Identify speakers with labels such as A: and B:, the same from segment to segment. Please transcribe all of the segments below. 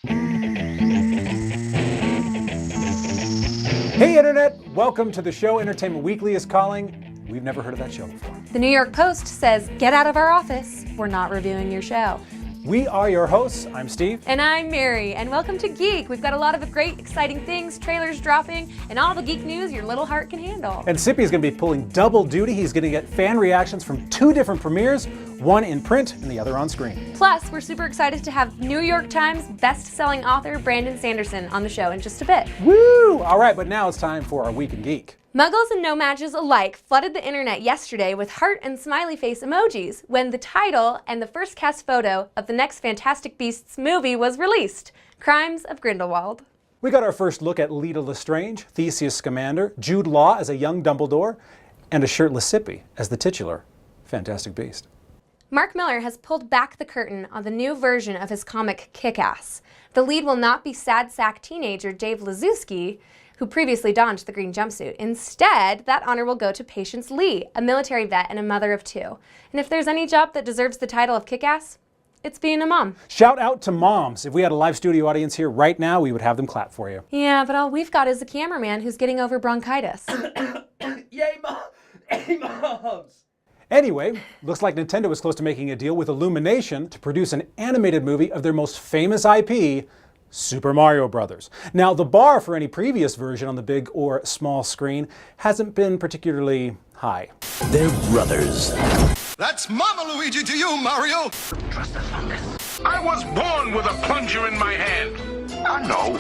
A: Hey Internet, welcome to the show Entertainment Weekly is calling. We've never heard of that show before.
B: The New York Post says, get out of our office. We're not reviewing your show.
A: We are your hosts. I'm Steve.
B: And I'm Mary, and welcome to Geek. We've got a lot of great, exciting things, trailers dropping, and all the geek news your little heart can handle.
A: And Cippy is going to be pulling double duty. He's going to get fan reactions from two different premieres, one in print and the other on screen.
B: Plus, we're super excited to have New York Times best-selling author Brandon Sanderson on the show in just a bit.
A: Woo! All right, but now it's time for our Week in Geek.
B: Muggles and no-matches alike flooded the internet yesterday with heart and smiley face emojis when the title and the first cast photo of the next Fantastic Beasts movie was released, Crimes of Grindelwald.
A: We got our first look at Leta Lestrange, Theseus Scamander, Jude Law as a young Dumbledore, and a shirtless Cippy as the titular Fantastic Beast.
B: Mark Millar has pulled back the curtain on the new version of his comic Kick-Ass. The lead will not be sad sack teenager Dave Lazuski, who previously donned the green jumpsuit. Instead, that honor will go to Patience Lee, a military vet and a mother of two. And if there's any job that deserves the title of Kick-Ass, it's being a mom.
A: Shout out to moms. If we had a live studio audience here right now, we would have them clap for you.
B: Yeah, but all we've got is a cameraman who's getting over bronchitis.
C: Yay, Mom! Hey, Moms!
A: Anyway, looks like Nintendo is close to making a deal with Illumination to produce an animated movie of their most famous IP, Super Mario Bros. Now, the bar for any previous version on the big or small screen hasn't been particularly high.
D: They're brothers.
E: That's Mama Luigi to you, Mario!
D: Trust the fungus.
F: I was born with a plunger in my hand.
E: I know.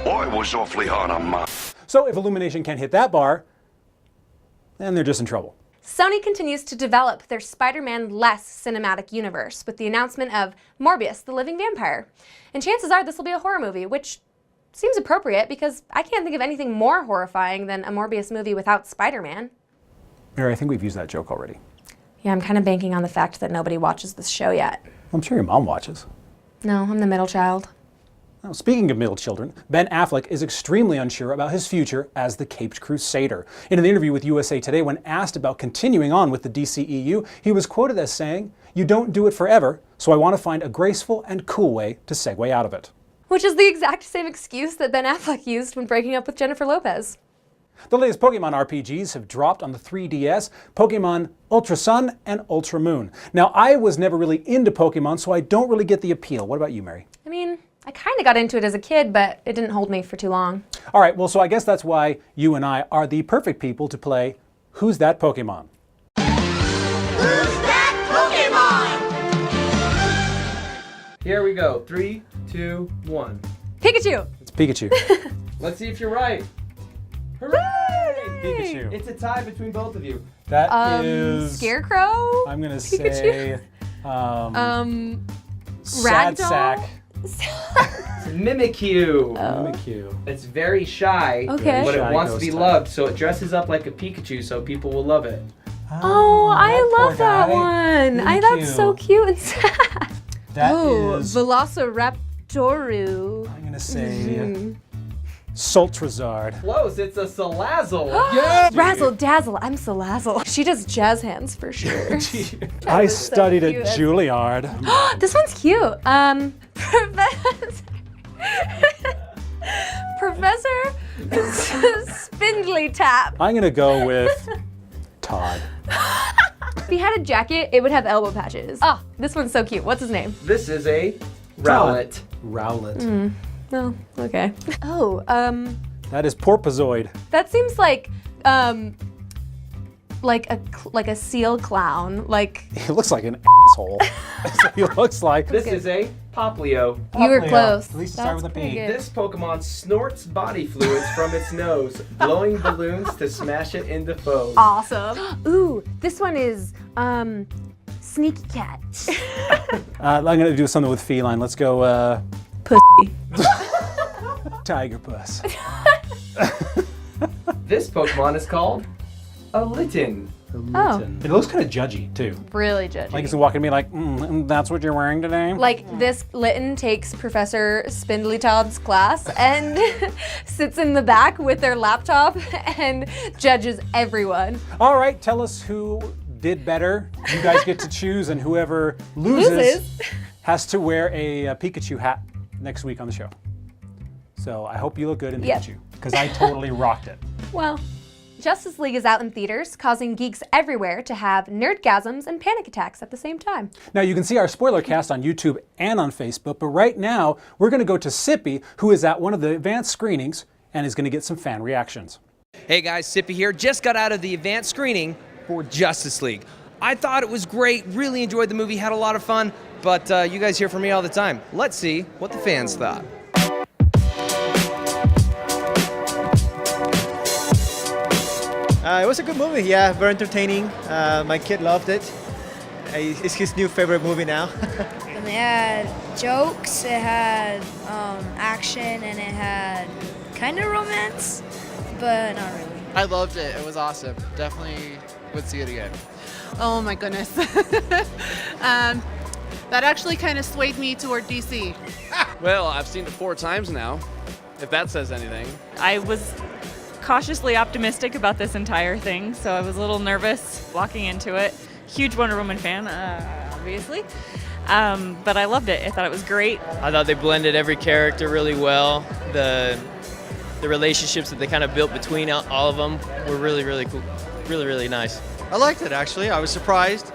E: Boy, was awfully hard on Ma.
A: So if Illumination can't hit that bar, then they're just in trouble.
B: Sony continues to develop their Spider-Man-less cinematic universe with the announcement of Morbius, the Living Vampire. And chances are this will be a horror movie, which seems appropriate because I can't think of anything more horrifying than a Morbius movie without Spider-Man.
A: Mary, I think we've used that joke already.
B: Yeah, I'm kind of banking on the fact that nobody watches this show yet.
A: I'm sure your mom watches.
B: No, I'm the middle child.
A: Now, speaking of middle children, Ben Affleck is extremely unsure about his future as the Caped Crusader. In an interview with USA Today, when asked about continuing on with the DCEU, he was quoted as saying, "You don't do it forever, so I want to find a graceful and cool way to segue out of it."
B: Which is the exact same excuse that Ben Affleck used when breaking up with Jennifer Lopez.
A: The latest Pokemon RPGs have dropped on the 3DS, Pokemon Ultra Sun and Ultra Moon. Now, I was never really into Pokemon, so I don't really get the appeal. What about you, Mary?
B: I mean, I kind of got into it as a kid, but it didn't hold me for too long.
A: All right, well, so I guess that's why you and I are the perfect people to play Who's That Pokemon?
G: Who's that Pokemon?
C: Here we go. 3, 2, 1.
B: Pikachu!
A: It's Pikachu.
C: Let's see if you're right. Hooray!
A: Pikachu.
C: It's a tie between both of you.
A: That is...
B: Scarecrow?
A: I'm gonna
B: Pikachu?
A: say... Sad
B: Ragdoll?
A: Sack.
C: Mimikyu.
A: Mimikyu.
C: It's very shy,
B: Okay.
C: but it
A: Shy
C: wants to
A: ghost
C: be
A: type.
C: loved, so it dresses up like a Pikachu so people will love it.
B: Oh, I
A: poor
B: love that
A: guy.
B: one. That's so cute and sad.
A: That
B: Oh,
A: is...
B: Velociraptoru.
A: I'm gonna say... Sultrazard.
C: Close, it's a Salazzle.
A: Yeah!
B: Razzle dazzle, I'm Salazzle. She does jazz hands for sure.
A: I
B: was so
A: studied at
B: cute.
A: Juilliard.
B: This one's cute. Professor Spindly Tap.
A: I'm gonna go with Todd.
B: If he had a jacket, it would have elbow patches. Oh, this one's so cute. What's his name?
C: This is a Rowlet.
A: Rowlet.
B: Oh, okay. Oh,
A: That is Porpozoid.
B: that seems like a seal clown. Like
A: He looks like an asshole. He looks like.
C: This is a Poplio.
B: you were
A: Poplio.
B: close.
A: At least it
B: That's
A: started with a
B: pretty
A: P.
B: good.
C: This Pokemon snorts body fluids from its nose, blowing balloons to smash it into foes.
B: Awesome. Ooh, this one is Sneaky Cat.
A: I'm gonna do something with feline. Let's go
B: Pussy.
A: Tiger Puss.
C: This Pokemon is called a Litten.
B: Oh.
A: It looks kind of judgy too.
B: Really judgy.
A: Like he's walking at me like, that's what you're wearing today?
B: Like this Litten takes Professor Spindly Todd's class and sits in the back with their laptop and judges everyone.
A: All right, tell us who did better. You guys get to choose, and whoever loses has to wear a Pikachu hat. next week on the show. So I hope you look good in
B: Yep.
A: Pikachu, because I totally rocked it.
B: Well, Justice League is out in theaters, causing geeks everywhere to have nerdgasms and panic attacks at the same time.
A: Now you can see our spoiler cast on YouTube and on Facebook, but right now we're going to go to Cippy, who is at one of the advanced screenings and is going to get some fan reactions.
H: Hey guys, Cippy here. Just got out of the advanced screening for Justice League. I thought it was great, really enjoyed the movie, had a lot of fun, but you guys hear from me all the time. Let's see what the fans thought.
I: It was a good movie, yeah, very entertaining. My kid loved it. It's his new favorite movie now.
J: And it had jokes, it had action, and it had kind of romance, but not really.
K: I loved it. It was awesome. Definitely would see it again.
L: Oh my goodness. That actually kind of swayed me toward DC.
M: Well, I've seen it 4 times now, if that says anything.
N: I was cautiously optimistic about this entire thing, so I was a little nervous walking into it. Huge Wonder Woman fan, obviously. But I loved it. I thought it was great.
O: I thought they blended every character really well. The relationships that they kind of built between all of them were really, really cool. Really, really nice.
I: I liked it, actually. I was surprised.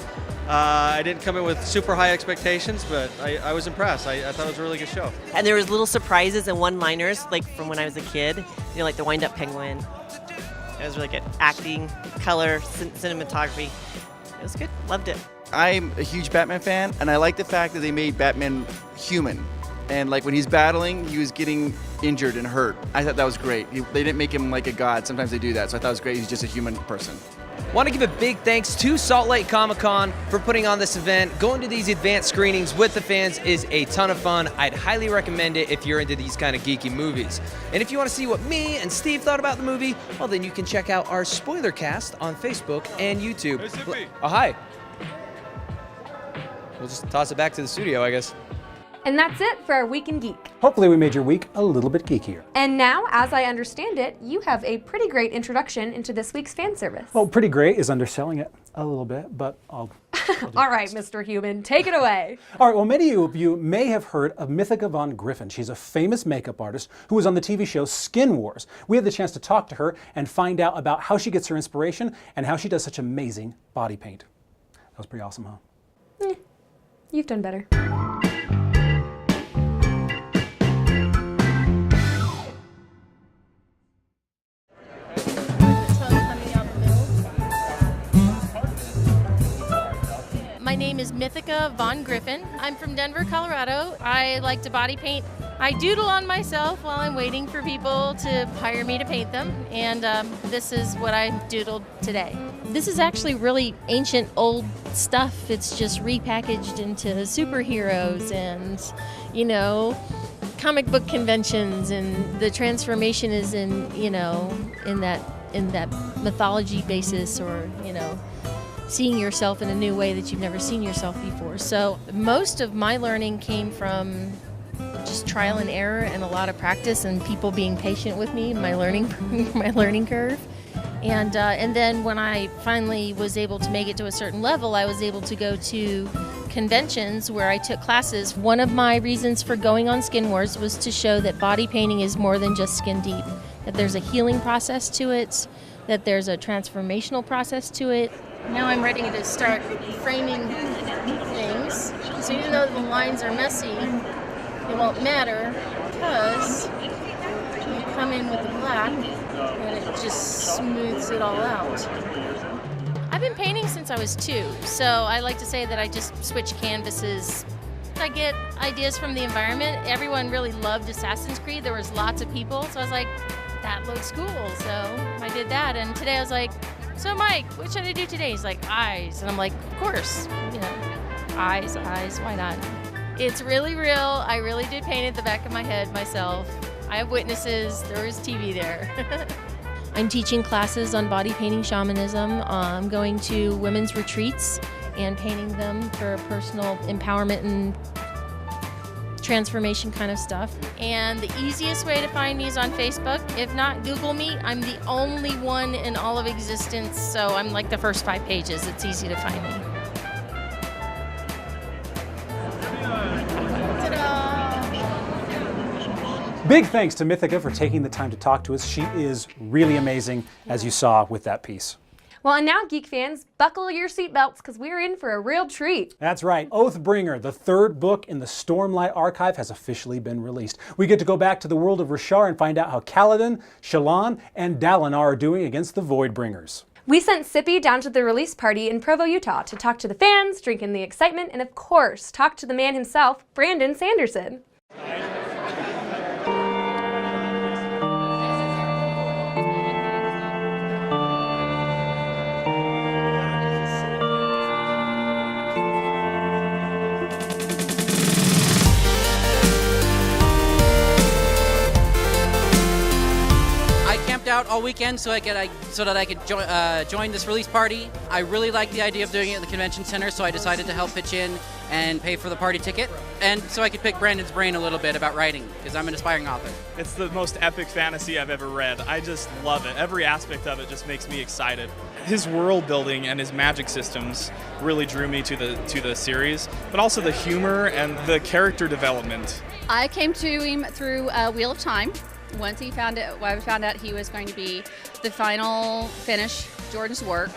I: I didn't come in with super high expectations, but I was impressed. I thought it was a really good show.
P: And there was little surprises and one-liners, like from when I was a kid. You know, like the wind-up penguin. It was really good. Acting, color, cinematography. It was good. Loved it.
Q: I'm a huge Batman fan, and I like the fact that they made Batman human. And like when he's battling, he was getting injured and hurt. I thought that was great. They didn't make him like a god. Sometimes they do that, so I thought it was great. He's just a human person.
H: Want to give a big thanks to Salt Lake Comic-Con for putting on this event. Going to these advanced screenings with the fans is a ton of fun. I'd highly recommend it if you're into these kind of geeky movies. And if you want to see what me and Steve thought about the movie, well, then you can check out our spoiler cast on Facebook and YouTube.
F: Hey, Cippy.
H: Oh, hi. We'll just toss it back to the studio, I guess.
B: And that's it for our Week in Geek.
A: Hopefully we made your week a little bit geekier.
B: And now, as I understand it, you have a pretty great introduction into this week's fan service.
A: Well, pretty great is underselling it a little bit, but I'll
B: All right, Mr. Human, take it away.
A: All right, well, many of you may have heard of Mythica von Griffyn. She's a famous makeup artist who was on the TV show Skin Wars. We had the chance to talk to her and find out about how she gets her inspiration and how she does such amazing body paint. That was pretty awesome, huh?
B: You've done better.
R: My name is Mythica von Griffyn. I'm from Denver, Colorado. I like to body paint. I doodle on myself while I'm waiting for people to hire me to paint them, and this is what I doodled today. This is actually really ancient, old stuff. It's just repackaged into superheroes and, you know, comic book conventions, and the transformation is in, you know, in that mythology basis, or, you know, seeing yourself in a new way that you've never seen yourself before. So most of my learning came from just trial and error and a lot of practice and people being patient with me, my learning curve. And then when I finally was able to make it to a certain level, I was able to go to conventions where I took classes. One of my reasons for going on Skin Wars was to show that body painting is more than just skin deep, that there's a healing process to it, that there's a transformational process to it. Now I'm ready to start framing things. So even though the lines are messy, it won't matter because you come in with the black and it just smooths it all out. I've been painting since I was 2, so I like to say that I just switch canvases. I get ideas from the environment. Everyone really loved Assassin's Creed. There was lots of people, so I was like, that looks cool, so I did that. And today I was like, so Mike, what should I do today? He's like, eyes. And I'm like, of course, you know, eyes, why not? It's really real. I really did paint it the back of my head myself. I have witnesses. There was TV there. I'm teaching classes on body painting shamanism. I'm going to women's retreats and painting them for personal empowerment and transformation kind of stuff. And the easiest way to find me is on Facebook. If not, Google me. I'm the only one in all of existence, so I'm like the first 5 pages. It's easy to find me. Ta-da!
A: Big thanks to Mythica for taking the time to talk to us. She is really amazing, as you saw with that piece.
B: Well, and now, Geek fans, buckle your seatbelts because we're in for a real treat.
A: That's right. Oathbringer, the third book in the Stormlight Archive, has officially been released. We get to go back to the world of Rashar and find out how Kaladin, Shallan, and Dalinar are doing against the Voidbringers.
B: We sent Cippy down to the release party in Provo, Utah to talk to the fans, drink in the excitement, and of course, talk to the man himself, Brandon Sanderson.
S: Out all weekend so that I could join this release party. I really like the idea of doing it at the convention center, so I decided to help pitch in and pay for the party ticket, and so I could pick Brandon's brain a little bit about writing, because I'm an aspiring author.
T: It's the most epic fantasy I've ever read. I just love it. Every aspect of it just makes me excited. His world building and his magic systems really drew me to the series, but also the humor and the character development.
U: I came to him through Wheel of Time. Once I found out he was going to be the final finish Jordan's work,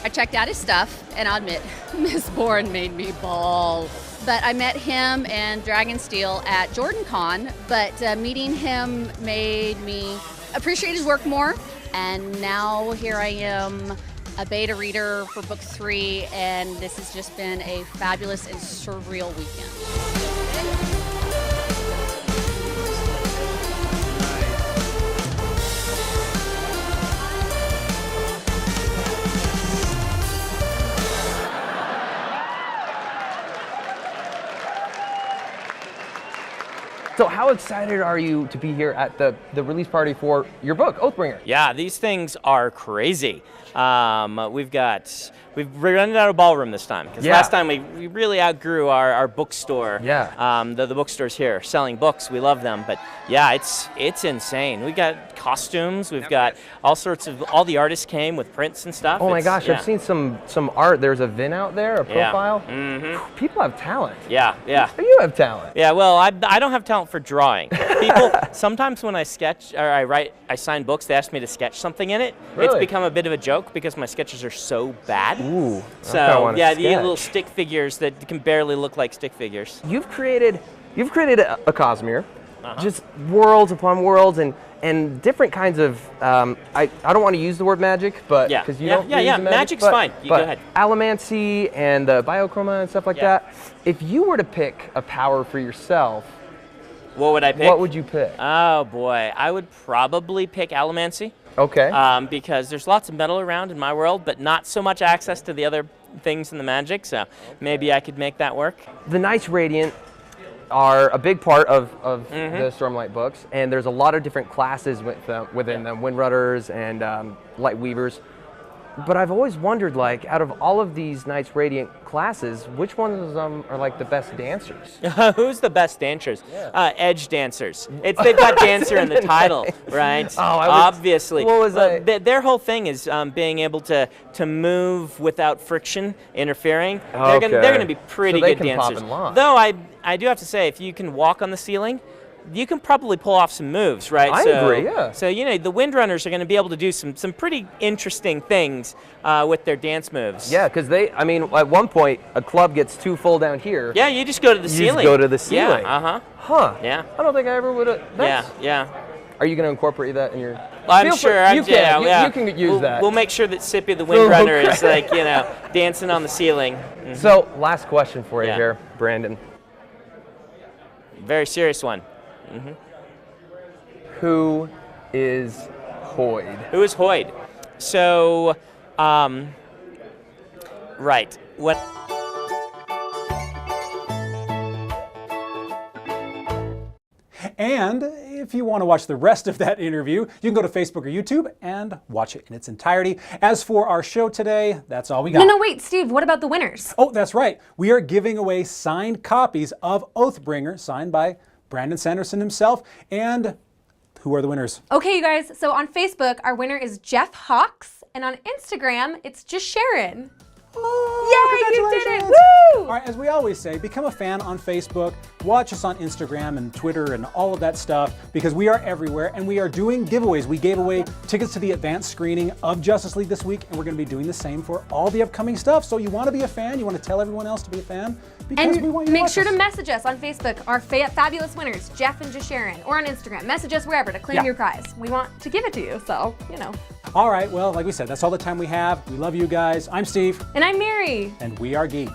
U: I checked out his stuff, and I'll admit, Miss Bourne made me bawl. But I met him and Dragonsteel at JordanCon, but meeting him made me appreciate his work more, and now here I am, a beta reader for book 3, and this has just been a fabulous and surreal weekend.
V: So how excited are you to be here at the release party for your book, Oathbringer?
W: Yeah, these things are crazy. We've rented out a ballroom this time, because last time we really outgrew our bookstore.
V: Yeah.
W: The bookstores here selling books, we love them, but yeah, it's insane. We got costumes, we've got all the artists came with prints and stuff.
V: Oh my gosh, I've seen some art. There's a VIN out there, a profile.
W: Yeah. Mm-hmm.
V: People have talent.
W: Yeah.
V: You have talent.
W: Yeah, well, I don't have talent for drawing. People, sometimes when I sketch or I sign books, they ask me to sketch something in it.
V: Really?
W: It's become a bit of a joke because my sketches are so bad.
V: Ooh.
W: So yeah, the little stick figures that can barely look like stick figures.
V: You've created a Cosmere, just worlds upon worlds and different kinds of. I don't want to use the word magic, but because you don't use the magic,
W: magic's fine. You go ahead.
V: Allomancy and the biochroma and stuff like that. If you were to pick a power for yourself,
W: what would I pick?
V: What would you pick?
W: Oh boy, I would probably pick Allomancy.
V: Okay.
W: Because there's lots of metal around in my world, but not so much access to the other things in the magic, so maybe I could make that work.
V: The Knights Radiant are a big part of the Stormlight books, and there's a lot of different classes within them, Windrunners and Light Weavers. But I've always wondered, like, out of all of these Knights Radiant classes, which ones of them are like the best dancers?
W: Who's the best dancers? Edge dancers. They've got dancer in the title, right? Obviously.
V: What was that?
W: Their whole thing is being able to move without friction interfering. They're gonna be pretty good dancers. Though I do have to say, if you can walk on the ceiling, you can probably pull off some moves, right?
V: I agree, yeah.
W: So, the Windrunners are going to be able to do some pretty interesting things with their dance moves.
V: Yeah, because at one point, a club gets too full down here.
W: Yeah, you just go to the ceiling.
V: You just go to the ceiling.
W: Yeah,
V: Huh.
W: Yeah.
V: I don't think I ever would have.
W: Yeah.
V: Are you going to incorporate that in your...
W: I'm sure.
V: You can use that.
W: We'll make sure that Cippy the Windrunner is dancing on the ceiling. Mm-hmm.
V: So, last question for you here, Brandon.
W: Very serious one. Mm-hmm.
V: Who is Hoid?
W: Who is Hoid? So, right. What?
A: And if you want to watch the rest of that interview, you can go to Facebook or YouTube and watch it in its entirety. As for our show today, that's all we got.
B: No, wait, Steve, what about the winners?
A: Oh, that's right. We are giving away signed copies of Oathbringer, signed by Brandon Sanderson himself. And who are the winners?
B: Okay, you guys, so on Facebook, our winner is Jeff Hawks, and on Instagram, it's just Sharon.
A: Oh,
B: yay, you did it!
A: Woo! All right, as we always say, become a fan on Facebook watch us on Instagram and Twitter and all of that stuff, because we are everywhere and we are doing giveaways. We gave away tickets to the advanced screening of Justice League this week, and we're going to be doing the same for all the upcoming stuff. So you want to be a fan, you want to tell everyone else to be a fan, because we want you to
B: make
A: watch
B: sure
A: us.
B: to message us on Facebook, our fabulous winners, Jeff and Jasharon, or on Instagram. Message us wherever to claim your prize. We want to give it to you, so, you know.
A: All right, well, like we said, that's all the time we have. We love you guys. I'm Steve.
B: And I'm Mary.
A: And we are Geek.